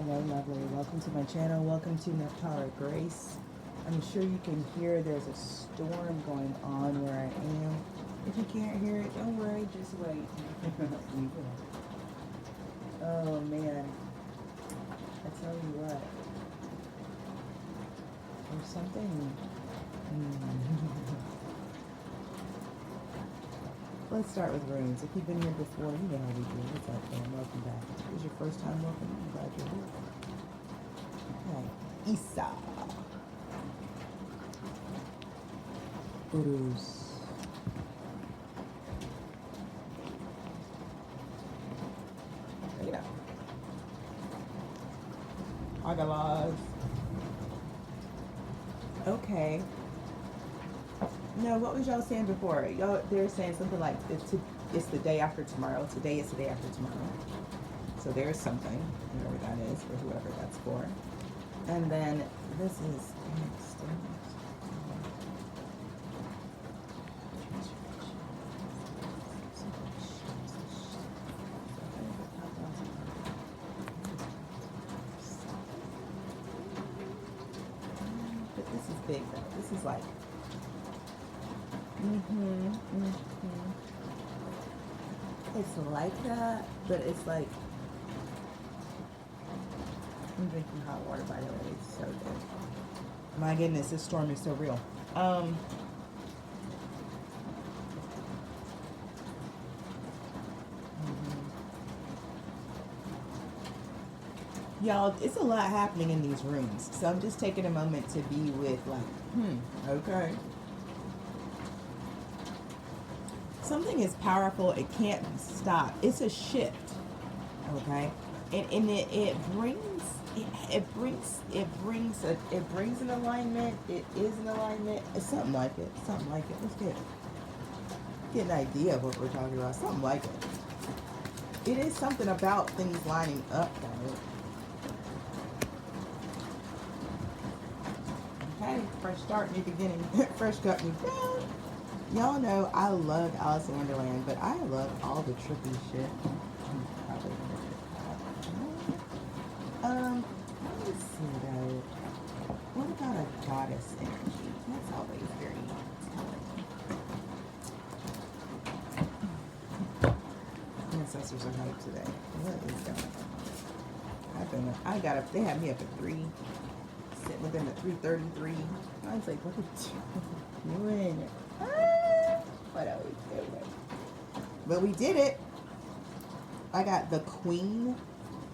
Hello, lovely. Welcome to my channel. Welcome to Nephtara Grace. I'm sure you can hear there's a storm going on where I am. If you can't hear it, don't worry. Just wait. Oh, man. I tell you what. There's something... Let's start with runes. If you've been here before, you know how we do. What's up, fam? Welcome back. If this is your first time, welcome. I'm glad you're here. Okay. Isa. Urus. Mira. Agalas. Okay. No, what was y'all saying before? Y'all, they were saying something like it's the day after tomorrow. Today is the day after tomorrow. So there's something, whatever that is, for whoever that's for. And then this is but this is big though. This is like it's like that, but it's like I'm drinking hot water, by the way. It's so good. My goodness, this storm is so real. Y'all, it's a lot happening in these rooms. So I'm just taking a moment to be with like, okay. Something is powerful. It can't stop. It's a shift. Okay. And it brings an alignment. It is an alignment. It's something like it. Something like it. Let's get an idea of what we're talking about. Something like it. It is something about things lining up, guys. Okay, fresh start, new beginning. Fresh cut, new down. Y'all know I love Alice in Wonderland, but I love all the trippy shit. Let me see though. What about a goddess energy? That's always very telling. Ancestors are hyped today. What is going on? They had me up at 3, sitting with them at 3:33. I was like, what are you doing? What are we doing? But we did it. I got the Queen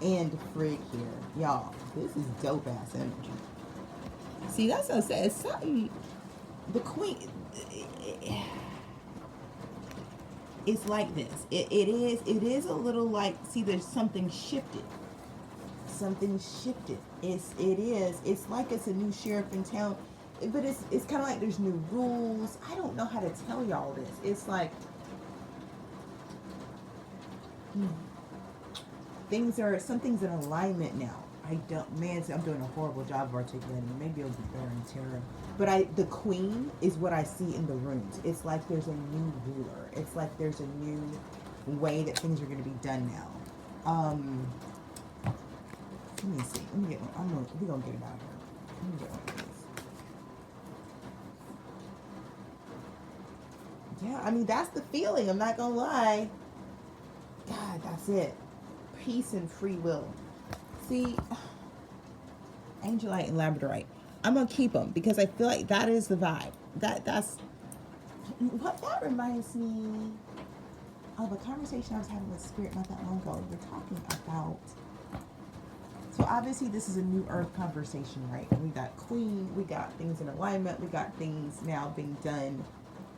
and Frig here. Y'all, this is dope ass energy. See, that's what I said. It's something. The Queen. It's like this. It is a little like, see, there's something shifted. Something shifted. It's like it's a new sheriff in town. But it's kind of like there's new rules. I don't know how to tell y'all this. It's like something's in alignment now. I'm doing a horrible job of articulating. Maybe it'll be better in tarot. But the Queen is what I see in the runes. It's like there's a new ruler. It's like there's a new way that things are going to be done now. Let me see. We're gonna get it out here. Let me get one of these. Yeah, I mean, that's the feeling. I'm not going to lie. God, that's it. Peace and free will. See, Angelite and Labradorite. I'm going to keep them because I feel like that is the vibe. That reminds me of a conversation I was having with Spirit not that long ago. We're talking about... So obviously this is a new earth conversation, right? We got Queen, we got things in alignment, we got things now being done,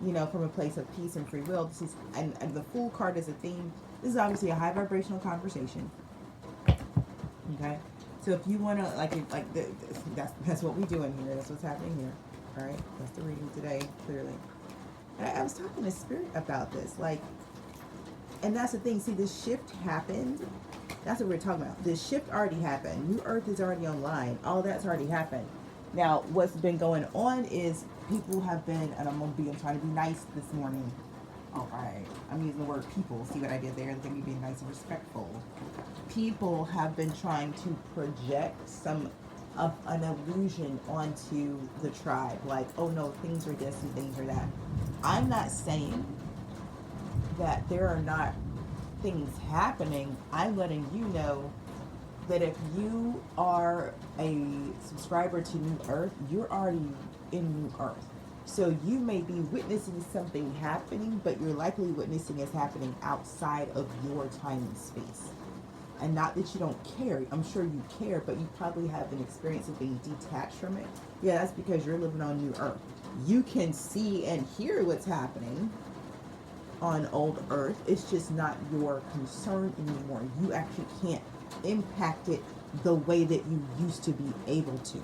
you know, from a place of peace and free will. This is, and the Fool card is a theme. This is obviously a high vibrational conversation. Okay, so if you want to that's what we do in here. That's what's happening here. All right, that's the reading today, clearly. And I was talking to Spirit about this, like, and that's the thing. See, this shift happened. That's what we're talking about. This shift already happened. New Earth is already online. All that's already happened. Now, what's been going on is people have been, and I'm trying to be nice this morning. All right. I'm using the word people. See what I did there? Let me be nice and respectful. People have been trying to project some of an illusion onto the tribe. Like, oh no, things are this and things are that. I'm not saying that there are not things happening. I'm letting you know that if you are a subscriber to New Earth, you're already in New Earth. So you may be witnessing something happening, but you're likely witnessing it's happening outside of your time and space. And not that you don't care. I'm sure you care, but you probably have an experience of being detached from it. Yeah, that's because you're living on New Earth. You can see and hear what's happening on old Earth. It's just not your concern anymore. You actually can't impact it the way that you used to be able to.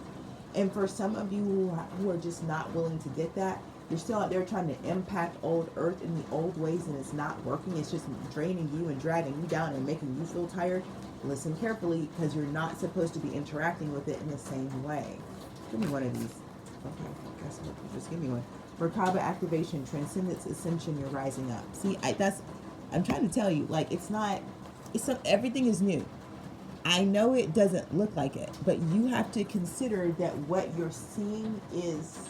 And for some of you who are just not willing to get that, you're still out there trying to impact old Earth in the old ways, and it's not working. It's just draining you and dragging you down and making you feel tired. Listen carefully, because you're not supposed to be interacting with it in the same way. Give me one of these. Okay, guess what? Just give me one. Merkaba activation, transcendence, ascension, you're rising up. See, I'm trying to tell you, like, everything is new. I know it doesn't look like it, but you have to consider that what you're seeing is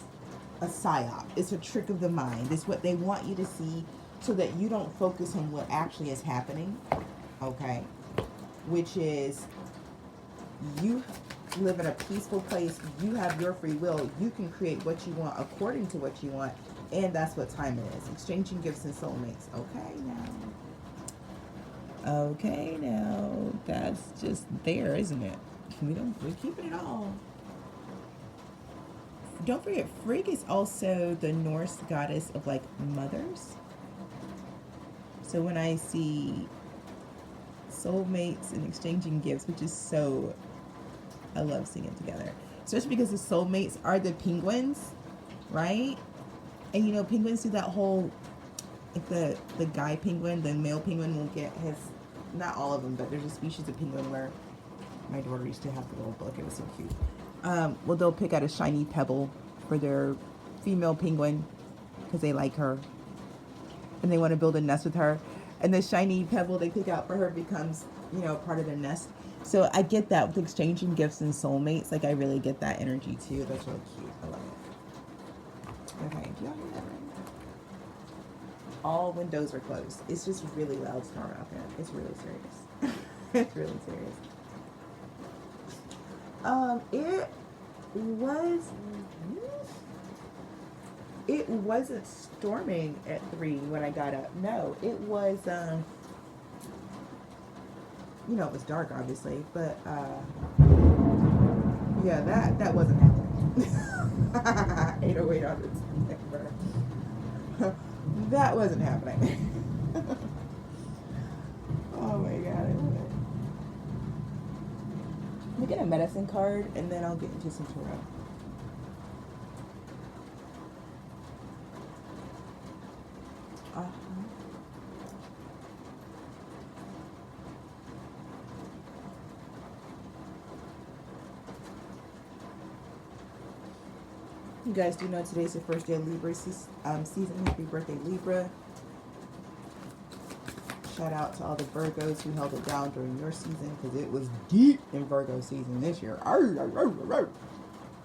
a psyop. It's a trick of the mind. It's what they want you to see so that you don't focus on what actually is happening, okay? Which is, you live in a peaceful place. You have your free will. You can create what you want according to what you want, and that's what time it is. Exchanging gifts and soulmates. Okay, now that's just there, isn't it? We're keeping it all. Don't forget, Frigg is also the Norse goddess of, like, mothers. So when I see soulmates and exchanging gifts, which is so, I love seeing it together. Especially because the soulmates are the penguins, right? And you know, penguins do that whole, if the guy penguin, the male penguin will get his, not all of them, but there's a species of penguin where my daughter used to have the little book. It was so cute. Well, they'll pick out a shiny pebble for their female penguin because they like her and they want to build a nest with her. And the shiny pebble they pick out for her becomes, you know, part of their nest. So I get that with exchanging gifts and soulmates. Like, I really get that energy too. That's really cute. I love it. Okay, do y'all hear that right now? All windows are closed. It's just really loud storm out there. It's really serious. It's really serious. It wasn't storming at 3 when I got up. No, it was, you know, it was dark, obviously, but, yeah, that wasn't happening. 808 on the number. That wasn't happening. Oh my God, I love it. Let me get a medicine card and then I'll get into some tarot. You guys do know today's the first day of Libra season. Happy birthday, Libra. Shout out to all the Virgos who held it down during your season, because it was deep in Virgo season this year.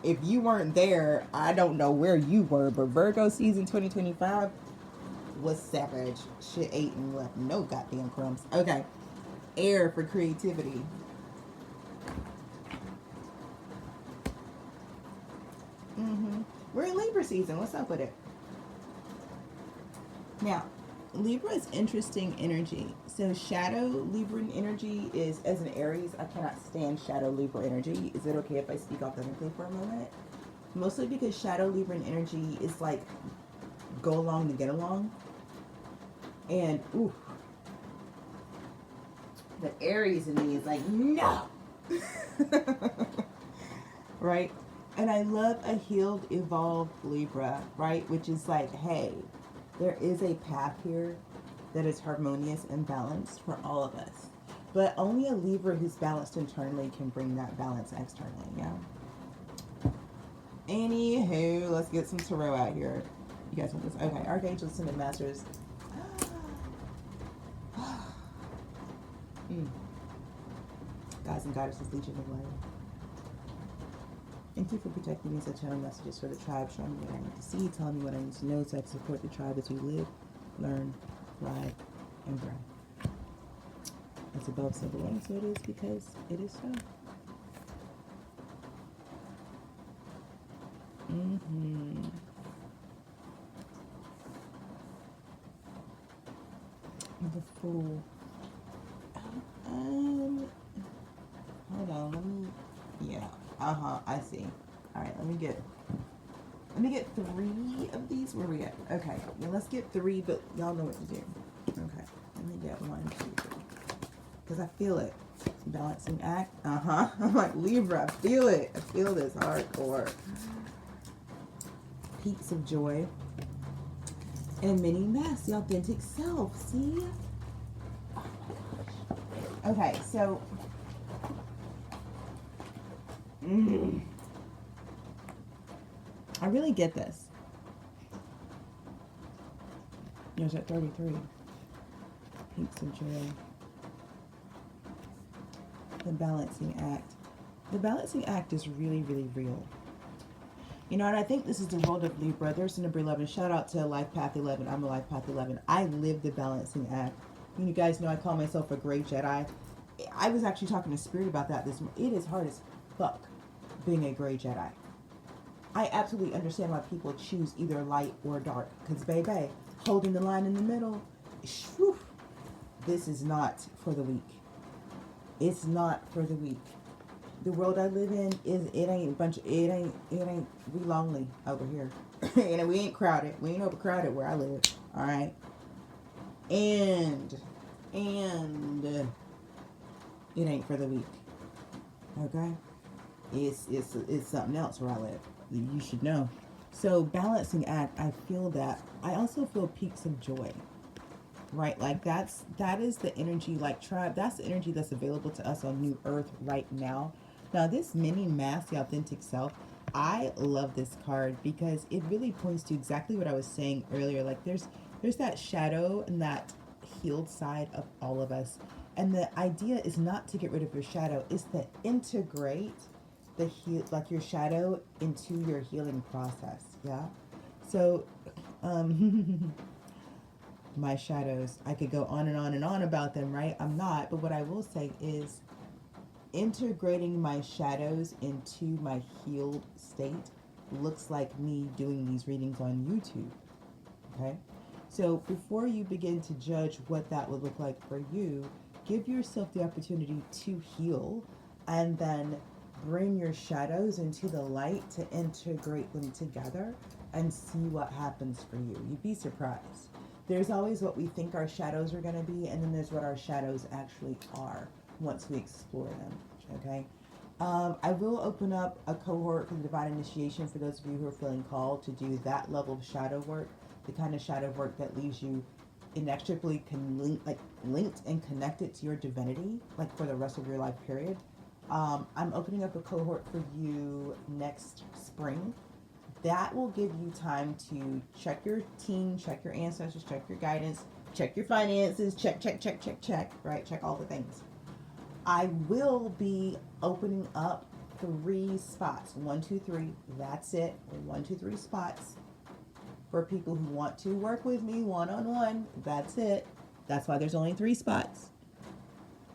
If you weren't there, I don't know where you were, but Virgo season 2025 was savage. Shit ate and left no goddamn crumbs. Okay. Air for creativity. We're in Libra season. What's up with it? Now, Libra is interesting energy. So shadow Libra energy is, as an Aries, I cannot stand shadow Libra energy. Is it okay if I speak authentically for a moment? Mostly because shadow Libra energy is like, go along to get along. And, ooh, the Aries in me is like, no! Right? And I love a healed, evolved Libra, right? Which is like, hey, there is a path here that is harmonious and balanced for all of us. But only a Libra who's balanced internally can bring that balance externally, yeah? Anywho, let's get some tarot out here. You guys want this? Okay, archangels, ascended masters. guys and goddesses, legion of light. Thank you for protecting me as I channel messages for the tribe, showing me what I need to see, telling me what I need to know so I can support the tribe as we live, learn, thrive, and grow. It's above, so below, so it is because it is so. The Fool. Hold on, let me, yeah, I see. All right, let me get 3 of these. Where we at? Okay, yeah, let's get 3, but y'all know what to do. Okay, let me get 1, 2, 3. Because I feel it. Balancing act. I'm like, Libra, I feel it. I feel this hardcore. Peaks of joy. And many masks, the authentic self. See? Oh my gosh. Okay, so I really get this. There's at 33. Peaks of joy. The balancing act. The balancing act is really, really real. You know, and I think this is the world of Libra. There's number 11. Shout out to Life Path 11. I'm a Life Path 11. I live the balancing act. You guys know I call myself a gray Jedi. I was actually talking to Spirit about that this morning. It is hard as fuck being a gray Jedi. I absolutely understand why people choose either light or dark. Because, baby, holding the line in the middle, whew, this is not for the weak. It's not for the weak. The world I live in it ain't we lonely over here. And we ain't crowded. We ain't overcrowded where I live. All right. And it ain't for the weak. Okay? It's something else where I live. You should know. So balancing act, I feel that. I also feel peaks of joy. Right? Like that is the energy, like tribe, that's the energy that's available to us on New Earth right now. Now this mini mask, the authentic self, I love this card because it really points to exactly what I was saying earlier. Like there's that shadow and that healed side of all of us. And the idea is not to get rid of your shadow, it's to integrate like your shadow into your healing process. Yeah. So my shadows, I could go on and on and on about them, right? I'm not, but what I will say is integrating my shadows into my healed state looks like me doing these readings on YouTube. Okay? So before you begin to judge what that would look like for you, give yourself the opportunity to heal and then bring your shadows into the light to integrate them together and see what happens for you. You'd be surprised. There's always what we think our shadows are going to be, and then there's what our shadows actually are once we explore them, okay? I will open up a cohort for the Divine Initiation for those of you who are feeling called to do that level of shadow work, the kind of shadow work that leaves you inextricably linked and connected to your divinity, like for the rest of your life period. I'm opening up a cohort for you next spring. That will give you time to check your team, check your ancestors, check your guidance, check your finances, check, right? Check all the things. I will be opening up 3 spots. 1, 2, 3. That's it. 1, 2, 3 spots for people who want to work with me one-on-one. That's it. That's why there's only 3 spots.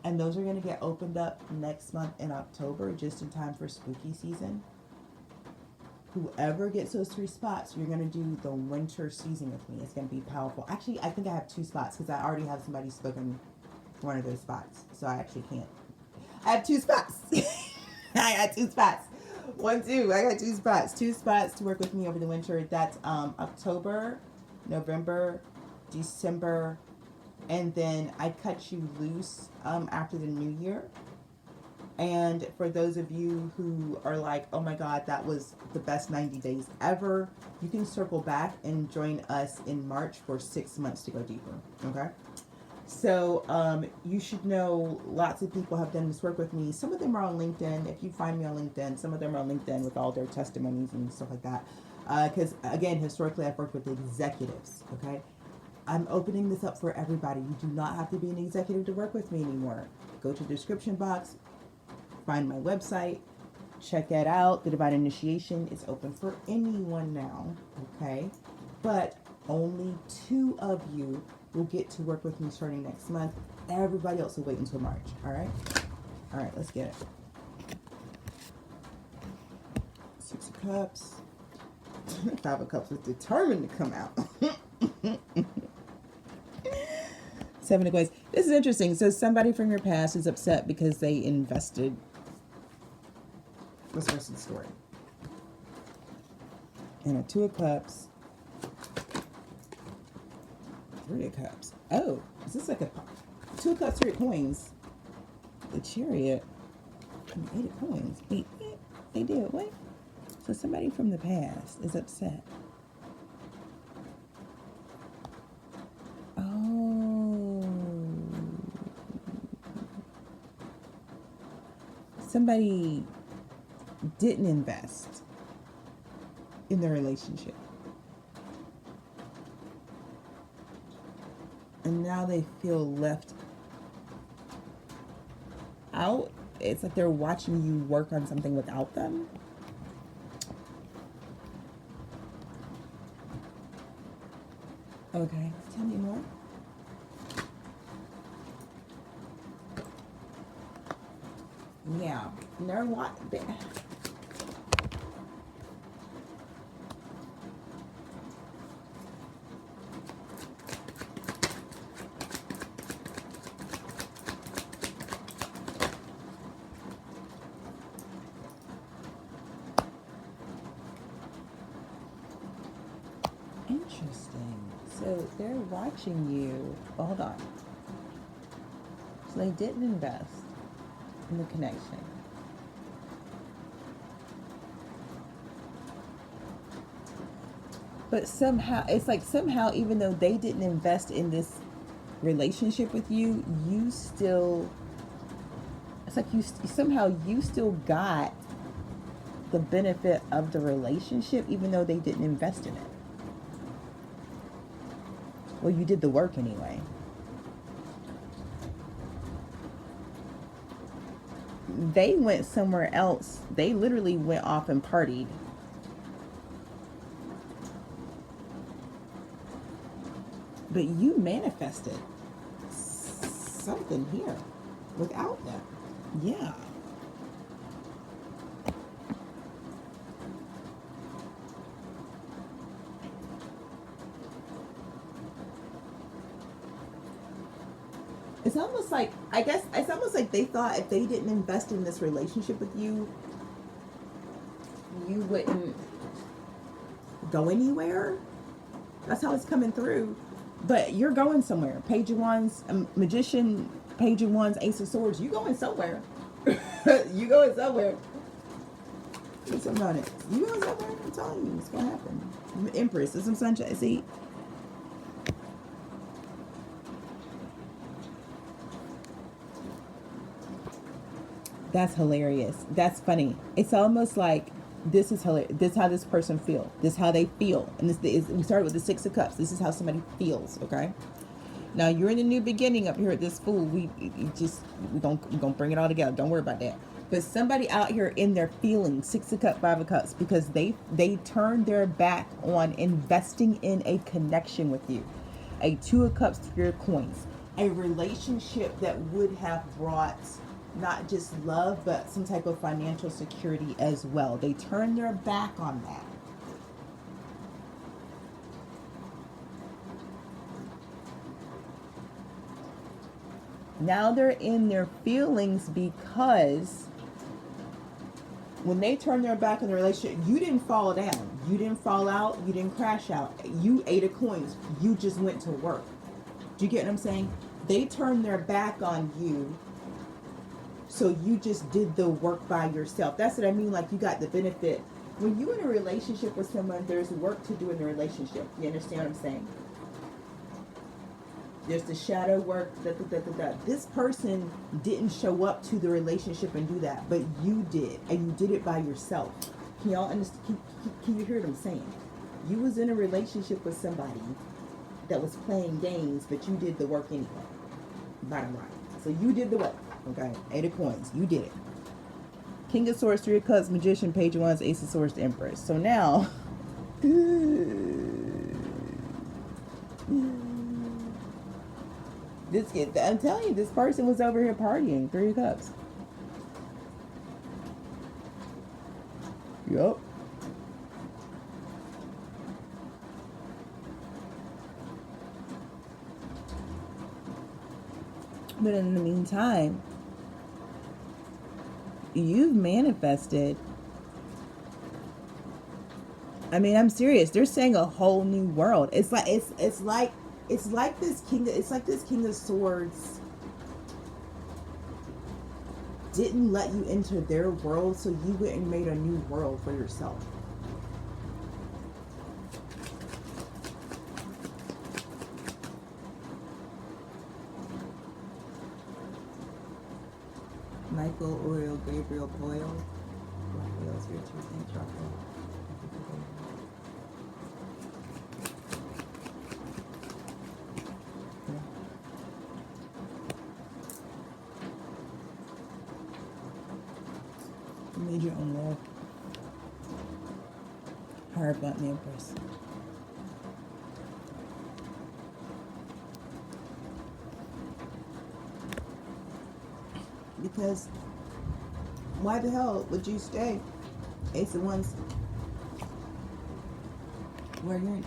And those are going to get opened up next month in October, just in time for spooky season. Whoever gets those 3 spots, you're going to do the winter season with me. It's going to be powerful. Actually, I think I have 2 spots because I already have somebody spoken one of those spots. So I actually can't. I have 2 spots. I got 2 spots. 1, 2. I got 2 spots. 2 spots to work with me over the winter. That's October, November, December, and then I cut you loose after the new year. And for those of you who are like, oh my God, that was the best 90 days ever, you can circle back and join us in March for 6 months to go deeper. Okay? So you should know lots of people have done this work with me. Some of them are on LinkedIn. If you find me on LinkedIn, some of them are on LinkedIn with all their testimonies and stuff like that. Because again, historically, I've worked with executives. Okay? I'm opening this up for everybody. You do not have to be an executive to work with me anymore. Go to the description box. find my website. Check that out. The Divine Initiation is open for anyone now. Okay. But only 2 of you will get to work with me starting next month. Everybody else will wait until March. All right. All right. Let's get it. 6 of Cups. 5 of Cups was determined to come out. 7 of Coins. This is interesting. So somebody from your past is upset because they invested. What's the rest of the story? And a 2 of Cups. 3 of Cups. Oh, is this like a 2 of Cups, 3 of Coins? The Chariot. And 8 of Coins. Wait, they did what? So somebody from the past is upset. Oh. Somebody didn't invest in the relationship. And now they feel left out. It's like they're watching you work on something without them. Okay, tell me more. Yeah, they're what? Interesting. So they're watching you. Hold on. So they didn't invest in the connection. But somehow, it's like somehow, even though they didn't invest in this relationship with you, you still, it's like you somehow you still got the benefit of the relationship, even though they didn't invest in it. Well, you did the work anyway. They went somewhere else. They literally went off and partied. But you manifested something here without them. Yeah. It's almost like, I guess, it's almost like they thought if they didn't invest in this relationship with you, you wouldn't go anywhere. That's how it's coming through. But you're going somewhere. Page of Wands, Magician, Page of Wands, Ace of Swords. You going somewhere. You going somewhere. What's about it? You going somewhere? I'm telling you, it's going to happen. Empress, there's some sunshine. See? That's hilarious. That's funny. It's almost like this is hilarious. This is how this person feels. This is how they feel. And this is, we started with the 6 of Cups. This is how somebody feels, okay? Now, you're in the new beginning up here at this Fool. We're gonna bring it all together. Don't worry about that. But somebody out here in their feelings, 6 of Cups, 5 of Cups, because they turned their back on investing in a connection with you. A 2 of Cups, 3 of Coins. A relationship that would have brought not just love, but some type of financial security as well. They turned their back on that. Now they're in their feelings because when they turned their back on the relationship, you didn't fall down. You didn't fall out. You didn't crash out. You 8 of Coins. You just went to work. Do you get what I'm saying? They turned their back on you. So you just did the work by yourself. That's what I mean. Like, you got the benefit. When you're in a relationship with someone, there's work to do in the relationship. You understand what I'm saying? There's the shadow work. This person didn't show up to the relationship and do that, but you did, and you did it by yourself. Can y'all understand? Can you hear what I'm saying? You was in a relationship with somebody that was playing games, but you did the work anyway. Bottom line. So you did the work. Okay, 8 of Coins. You did it. King of Swords, Three of Cups, Magician, Page of Wands, Ace of Swords, Empress. So now, this kid, I'm telling you, this person was over here partying. Three of Cups. Yup. But in the meantime, you've manifested. I mean, I'm serious. They're saying a whole new world. It's like this king of swords didn't let you enter their world, so you went and made a new world for yourself. Michael, Uriel, Gabriel, Boyle. Raphael's here too. Thanks, Raphael. You made your own love. Hard about the Empress. Because why the hell would you stay? Ace of Wands. Where you're,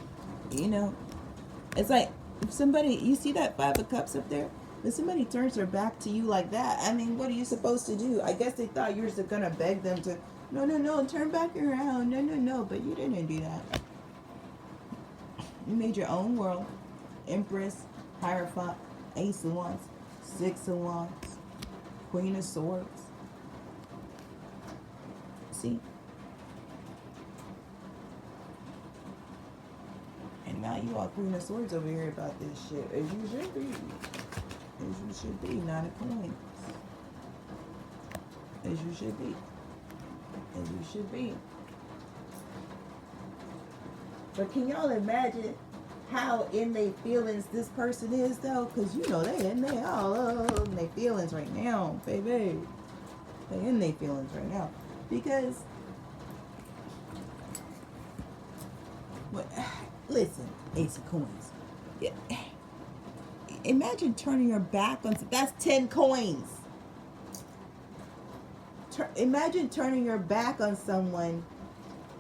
you know, it's like if somebody, you see that Five of Cups up there? If somebody turns their back to you like that, I mean, what are you supposed to do? I guess they thought you were just gonna beg them to, no, turn back around, no, but you didn't do that. You made your own world. Empress, Hierophant, Ace of Wands, Six of Wands, Queen of Swords. See? And now you all Queen of Swords over here about this shit. As you should be. As you should be. Nine of Coins. As you should be. As you should be. But can y'all imagine how in their feelings this person is, though? Because, you know, they in there all in their feelings right now, baby. They in their feelings right now. Because, what? Listen, Ace of Coins. Yeah. Imagine turning your back on... That's 10 coins. Imagine turning your back on someone,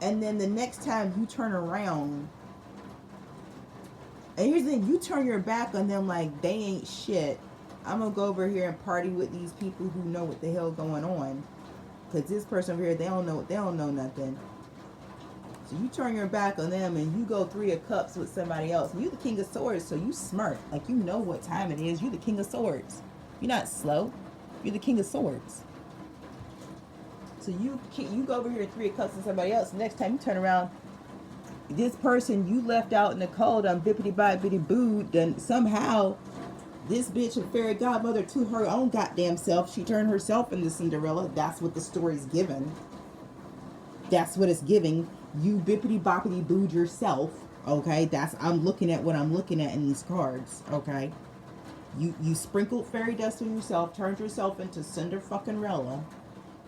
and then the next time you turn around... And here's the thing, you turn your back on them like they ain't shit. I'm gonna go over here and party with these people who know what the hell going on. Because this person over here, they don't know nothing. So you turn your back on them and you go Three of Cups with somebody else. And you're the King of Swords, so you smart. Like, you know what time it is. You're the King of Swords. You're not slow. You're the King of Swords. So you go over here Three of Cups with somebody else. Next time you turn around, this person you left out in the cold on bippity boppity boo, then somehow this bitch a fairy godmother to her own goddamn self. She turned herself into Cinderella. That's what the story's given. That's what it's giving. You bippity boppity booed yourself. Okay, I'm looking at what I'm looking at in these cards. Okay, you sprinkled fairy dust on yourself, turned yourself into Cinder fucking Rella,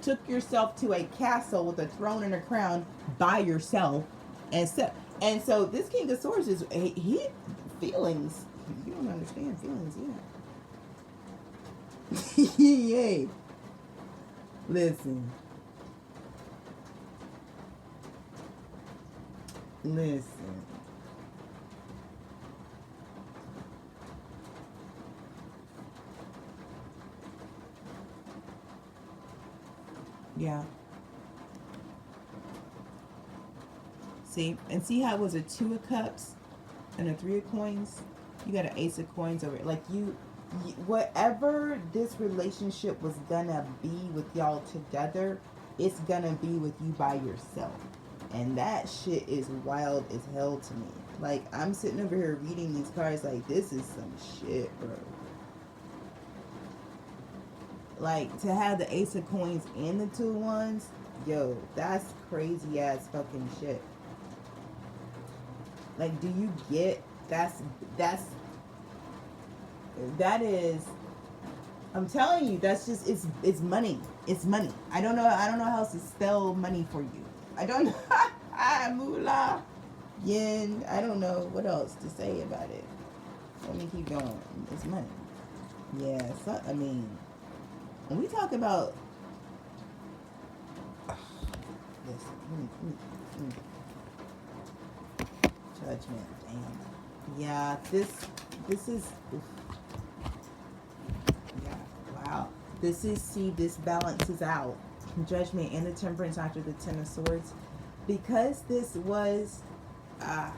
took yourself to a castle with a throne and a crown by yourself. And so this King of Swords is he feelings. You don't understand feelings, yeah. Yay. Listen. Yeah. See? And see how it was a Two of Cups and a Three of Coins? You got an Ace of Coins over it. Like, you whatever this relationship was gonna be with y'all together, it's gonna be with you by yourself. And that shit is wild as hell to me. Like, I'm sitting over here reading these cards like, this is some shit, bro. Like, to have the Ace of Coins and the Two of Wands, yo, that's crazy ass fucking shit. Like, do you get, that is I'm telling you, that's just it's money. It's money. I don't know how else to spell money for you. I don't know. Moolah, yen. I don't know what else to say about it. Let me keep going. It's money. Yeah. So, I mean, when we talk about this, judgment. Damn. Yeah. This is. Yeah. Wow. This is, see, this balances out judgment and the temperance after the Ten of Swords, because this was a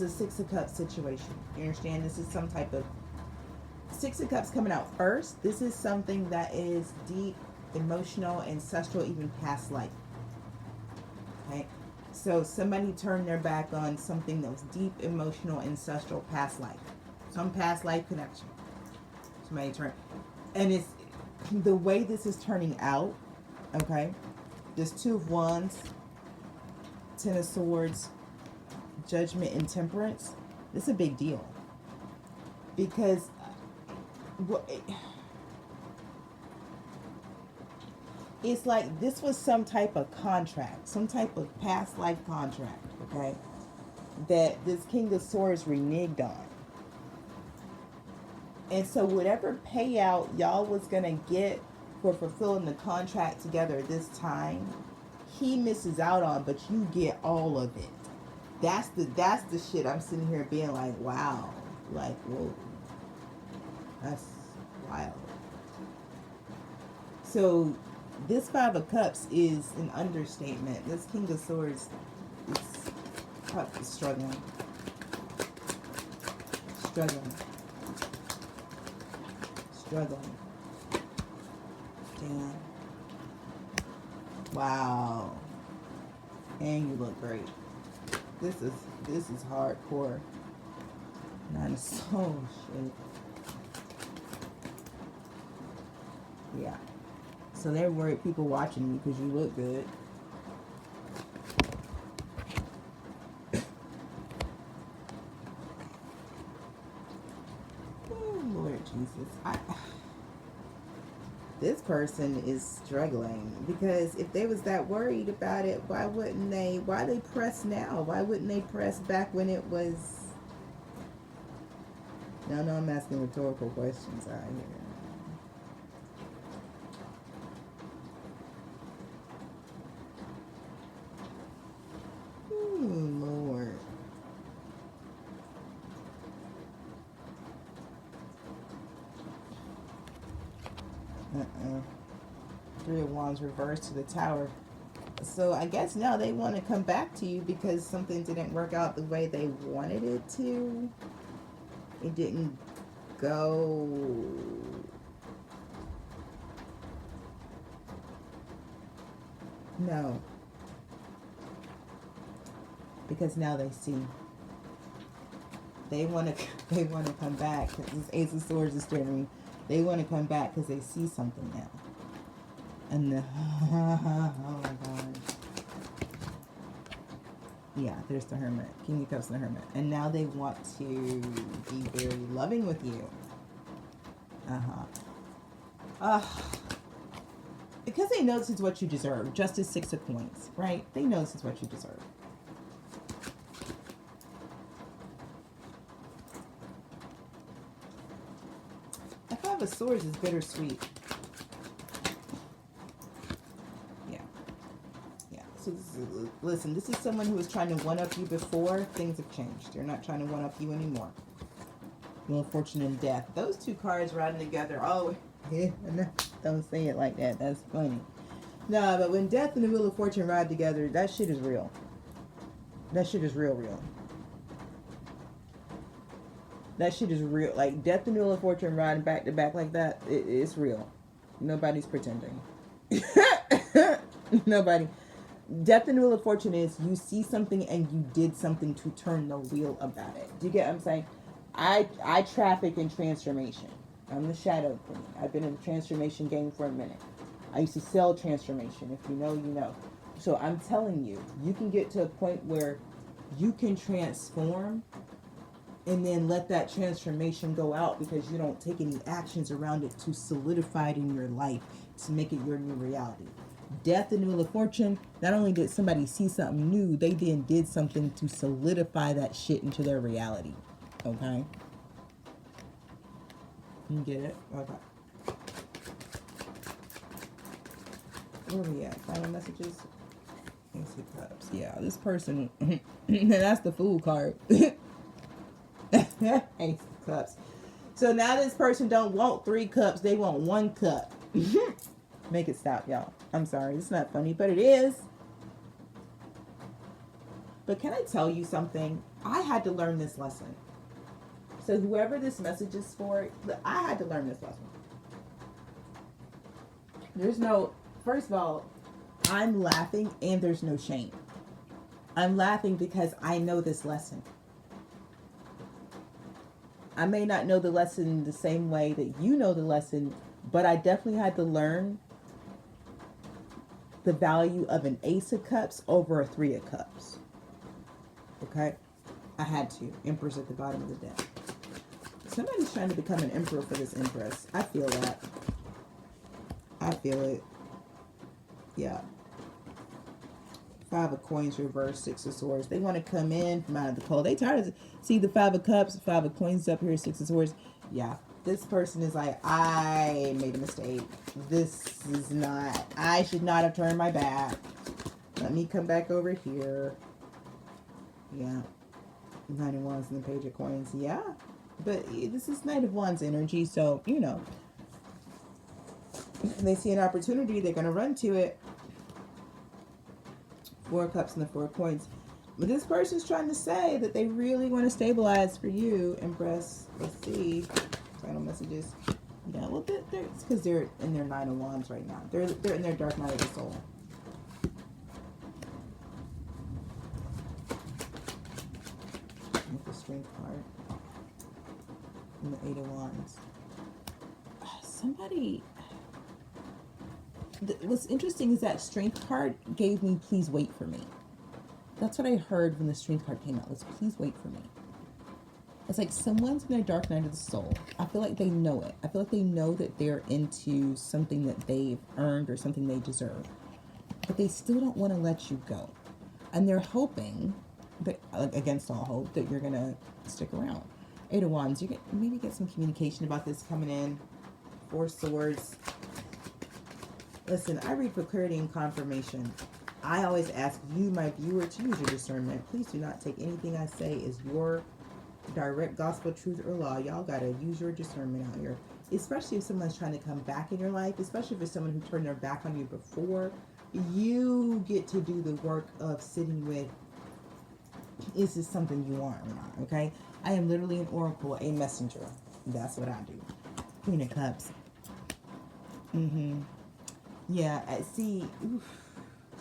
Six of Cups situation. You understand? This is some type of Six of Cups coming out first. This is something that is deep, emotional, ancestral, even past life. Okay, so somebody turned their back on something that was deep, emotional, ancestral, past life, some past life connection. Somebody turned, and it's the way this is turning out. Okay, there's Two of Wands, Ten of Swords, Judgment, and Temperance. This is a big deal, because it's like this was some type of contract, some type of past life contract, okay, that this King of Swords reneged on. And so whatever payout y'all was going to get for fulfilling the contract together this time, he misses out on, but you get all of it. That's the shit I'm sitting here being like, wow, like, whoa, that's wild. So this Five of Cups is an understatement. This King of Swords is probably struggling. Damn. Wow. And you look great. This is hardcore. Nine of Souls shit. Yeah. So they're worried people watching you because you look good. Oh, Lord Jesus. This person is struggling, because if they was that worried about it, why they press now? Why wouldn't they press back when it was... No, I'm asking rhetorical questions out here. Lord. Three of Wands reversed to the Tower. So I guess now they want to come back to you because something didn't work out the way they wanted it to. It didn't go... No. Because now they see. They want to come back. This Ace of Swords is turning. They want to come back because they see something now. And the, oh my God. Yeah, there's the Hermit. King of Cups and the Hermit. And now they want to be very loving with you. Because they know this is what you deserve. Justice, Six of Coins, right? They know this is what you deserve. The Five of Swords is bittersweet. Listen, this is someone who was trying to one-up you before. Things have changed. They're not trying to one-up you anymore. Wheel of Fortune and Death. Those two cards riding together. Oh, yeah, don't say it like that. That's funny. No, but when Death and the Wheel of Fortune ride together, that shit is real. That shit is real. That shit is real. Like, Death and the Wheel of Fortune riding back to back like that, it's real. Nobody's pretending. Nobody. Death and the Wheel of Fortune is you see something and you did something to turn the wheel about it. Do you get what I'm saying? I traffic in transformation. I'm the shadow queen. I've been in the transformation game for a minute. I used to sell transformation. If you know, you know. So I'm telling you, you can get to a point where you can transform and then let that transformation go out because you don't take any actions around it to solidify it in your life, to make it your new reality. Death and Wheel of Fortune, not only did somebody see something new, they then did something to solidify that shit into their reality. Okay? You get it? Okay. Where are we at? Final messages? Ace of Cups. Yeah, this person, that's the Fool card. Ace of Cups. So now this person don't want 3 cups, they want 1 cup. Make it stop, y'all. I'm sorry, it's not funny, but it is. But can I tell you something? I had to learn this lesson. So whoever this message is for, I had to learn this lesson. There's no, first of all, I'm laughing and there's no shame. I'm laughing because I know this lesson. I may not know the lesson the same way that you know the lesson, but I definitely had to learn the value of an Ace of Cups over a 3 of Cups. Okay? I had to. Empress at the bottom of the deck. Somebody's trying to become an emperor for this Empress. I feel that. I feel it. Yeah. 5 of Coins reversed, 6 of Swords. They want to come in from out of the cold. They tired of see the 5 of Cups, 5 of Coins up here, 6 of Swords. Yeah. This person is like, I made a mistake. This is not, I should not have turned my back. Let me come back over here. Yeah. 9 of Wands and the Page of Coins. Yeah. But this is Knight of Wands energy, so, you know. If they see an opportunity, they're going to run to it. 4 of Cups and the 4 of Coins. But this person's trying to say that they really want to stabilize for you, Empress. Let's see. Final messages. Yeah, well, it's because they're in their 9 of Wands right now. They're in their dark night of the soul. With the Strength card. And the 8 of Wands. Somebody... What's interesting is that Strength card gave me please wait for me. That's what I heard when the Strength card came out, was please wait for me. It's like someone's in their dark night of the soul. I feel like they know it. I feel like they know that they're into something that they've earned or something they deserve. But they still don't want to let you go. And they're hoping, that, against all hope, that you're going to stick around. 8 of Wands, you maybe get some communication about this coming in. 4 Swords. Listen, I read for clarity and confirmation. I always ask you, my viewer, to use your discernment. Please do not take anything I say as your direct gospel truth or law. Y'all gotta use your discernment out here. Especially if someone's trying to come back in your life. Especially if it's someone who turned their back on you before. You get to do the work of sitting with, is this something you want or not? Okay? I am literally an oracle, a messenger. That's what I do. Queen of Cups. Yeah, see, oof,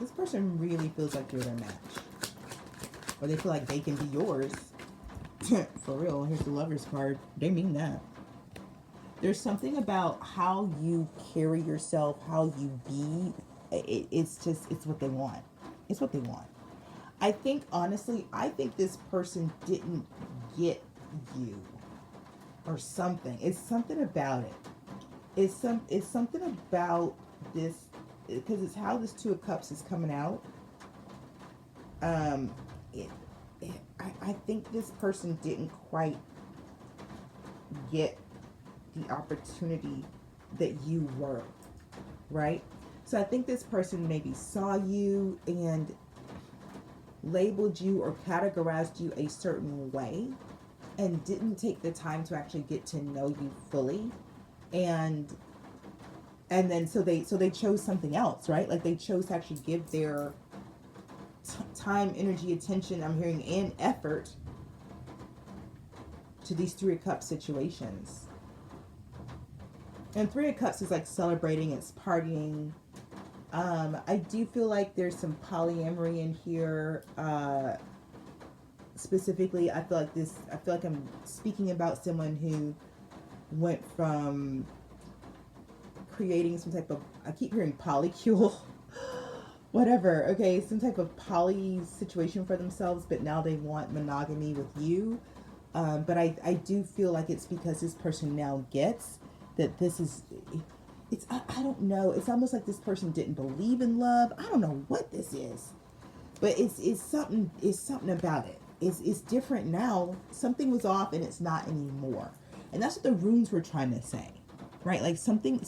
this person really feels like you're their match. Or they feel like they can be yours. For real, here's the Lover's card. They mean that. There's something about how you carry yourself, how you be. It's what they want. It's what they want. I think, honestly, this person didn't get you. Or something. It's something about it. It's something about this, because it's how this 2 of Cups is coming out. I think this person didn't quite get the opportunity that you were, right? So I think this person maybe saw you and labeled you or categorized you a certain way and didn't take the time to actually get to know you fully. And then so they chose something else, right? Like they chose to actually give their time, energy, attention, I'm hearing, and effort to these 3 of Cups situations. And 3 of Cups is like celebrating, it's partying. I do feel like there's some polyamory in here. Specifically, I feel like I'm speaking about someone who went from creating some type of, I keep hearing polycule, whatever, okay, some type of poly situation for themselves, but now they want monogamy with you. But I do feel like it's because this person now gets that this is, I don't know. It's almost like this person didn't believe in love. I don't know what this is, but it's something about it. It's different now. Something was off and it's not anymore. And that's what the runes were trying to say, right? Like something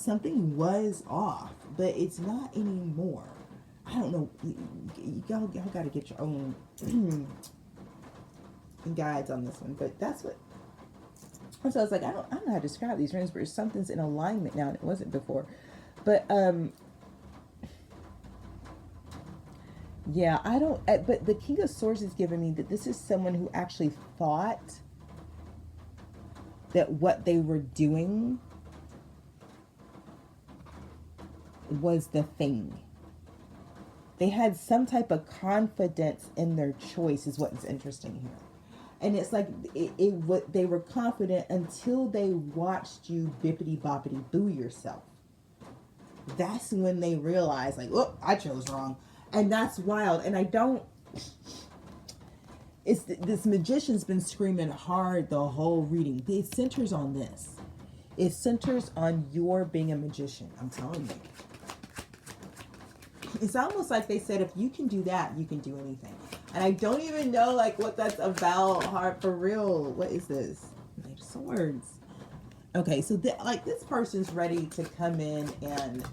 was off, but it's not anymore. I don't know. Y'all got to get your own guides on this one, but that's what. So I was like, I don't know how to describe these runes, but something's in alignment now, and it wasn't before. But yeah, I don't. But the King of Swords is giving me that this is someone who actually thought that what they were doing was the thing. They had some type of confidence in their choice, is what's interesting here. And it's like what they were confident until they watched you bippity boppity boo yourself. That's when they realized, like, oh, I chose wrong. And that's wild. And I don't. It's this magician's been screaming hard the whole reading. It centers on this. It centers on your being a magician. I'm telling you. It's almost like they said, if you can do that, you can do anything. And I don't even know, like, what that's about. Hard for real. What is this? Knight of Swords. Okay, so this person's ready to come in and,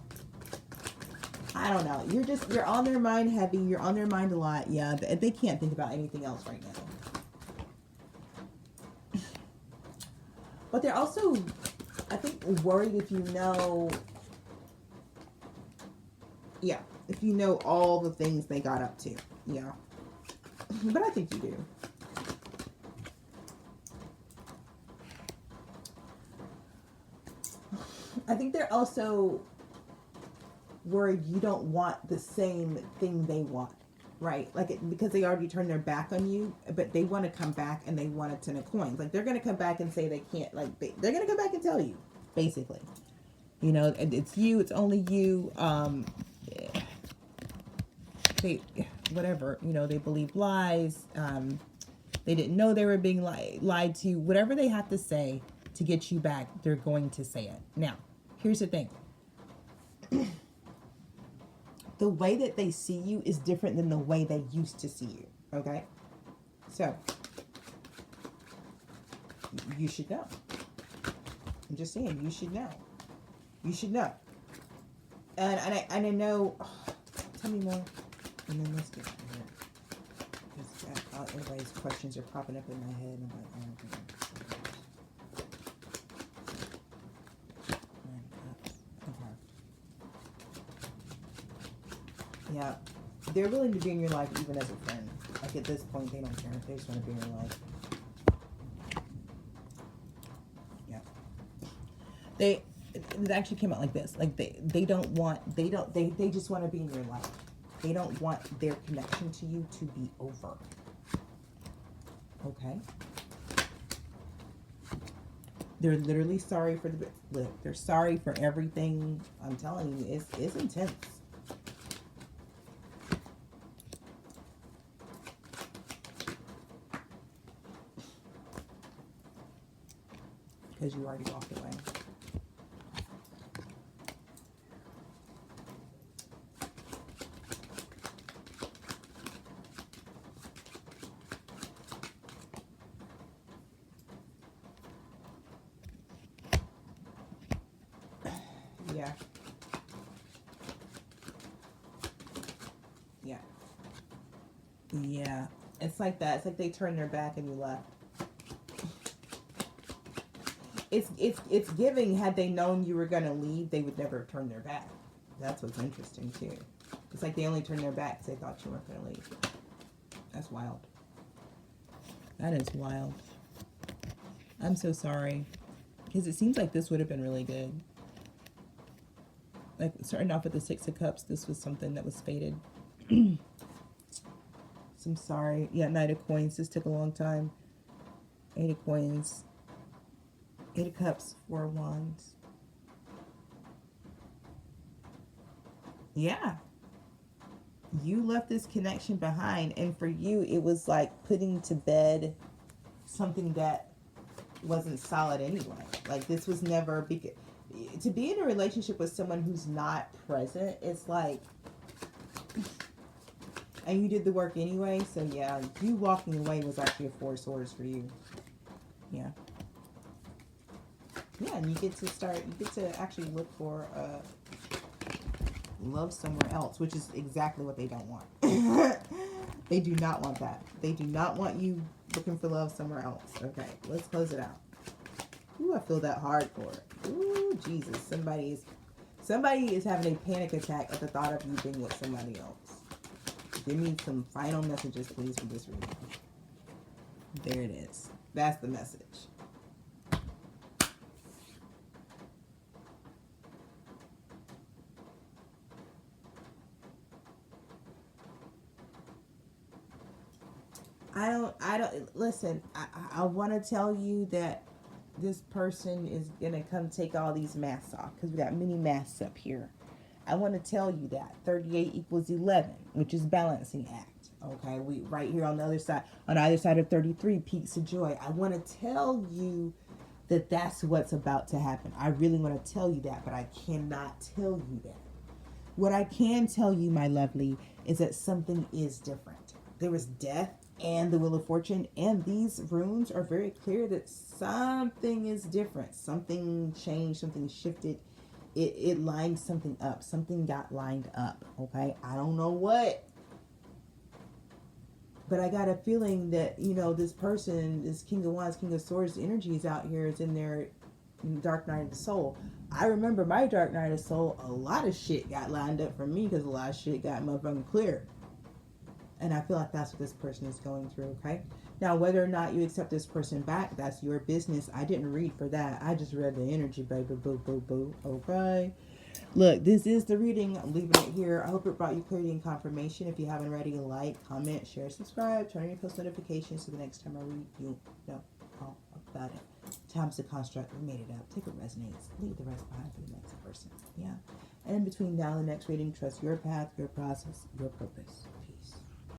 I don't know. You're on their mind heavy. You're on their mind a lot. Yeah, they can't think about anything else right now. But they're also, I think, worried if you know, yeah, if you know all the things they got up to. Yeah. But I think you do. I think they're also worried you don't want the same thing they want, right? Like, because they already turned their back on you, but they want to come back and they want a 10 of coins. Like, they're going to come back and say they can't, like, they're going to come back and tell you, basically. You know, it's you, it's only you. They, whatever, you know, they believe lies. They didn't know they were being lied to. Whatever they have to say to get you back, they're going to say it. Now, here's the thing. The way that they see you is different than the way they used to see you. Okay? So, you should know. I'm just saying, you should know. You should know. And I know, tell me more. And then let's get to it. Because everybody's questions are popping up in my head. And I'm like, oh, okay. Yeah, they're willing to be in your life even as a friend. Like, at this point, they don't care. They just want to be in your life. Yeah. It actually came out like this. Like, they just want to be in your life. They don't want their connection to you to be over. Okay? They're literally sorry for they're sorry for everything. I'm telling you, it's intense. Because you already walked away. Yeah. Yeah. Yeah. It's like that. It's like they turned their back and you left. It's giving, had they known you were going to leave, they would never have turned their back. That's what's interesting, too. It's like they only turned their back because they thought you weren't going to leave. That's wild. That is wild. I'm so sorry. Because it seems like this would have been really good. Like, starting off with the Six of Cups, this was something that was fated. So I'm sorry. Yeah, Knight of Coins. This took a long time. 8 of Coins. 8 of Cups, 4 of Wands. Yeah. You left this connection behind, and for you, it was like putting to bed something that wasn't solid anyway. Like, this was never, to be in a relationship with someone who's not present, it's like, and you did the work anyway, so yeah, you walking away was actually a 4 of Swords for you. Yeah. Yeah, and you get to actually look for love somewhere else, which is exactly what they don't want. They do not want that. They do not want you looking for love somewhere else. Okay, let's close it out. Ooh, I feel that hard for it. Ooh, Jesus. Somebody is having a panic attack at the thought of you being with somebody else. Give me some final messages, please, for this reading. There it is. That's the message. I don't, listen, I want to tell you that this person is going to come take all these masks off, because we got many masks up here. I want to tell you that 38 equals 11, which is balancing act. Okay, we right here on the other side, on either side of 33, peaks of joy. I want to tell you that that's what's about to happen. I really want to tell you that, but I cannot tell you that. What I can tell you, my lovely, is that something is different. There was death and the Wheel of Fortune, and these runes are very clear that something is different. Something changed, something shifted. It lined something up. Something got lined up, okay? I don't know what, but I got a feeling that, you know, this person, this King of Wands, King of Swords energy is out here, is in their dark night of the soul. I remember my dark night of the soul, a lot of shit got lined up for me, because a lot of shit got motherfucking clear. And I feel like that's what this person is going through, okay? Now, whether or not you accept this person back, that's your business. I didn't read for that. I just read the energy, baby. Boo, boo, boo. Okay? Look, this is the reading. I'm leaving it here. I hope it brought you clarity and confirmation. If you haven't already, like, comment, share, subscribe, turn on your post notifications so the next time I read, you know all about it. Time's the construct. We made it up. Take what resonates. Leave the rest behind for the next person. Yeah? And in between now and the next reading, trust your path, your process, your purpose.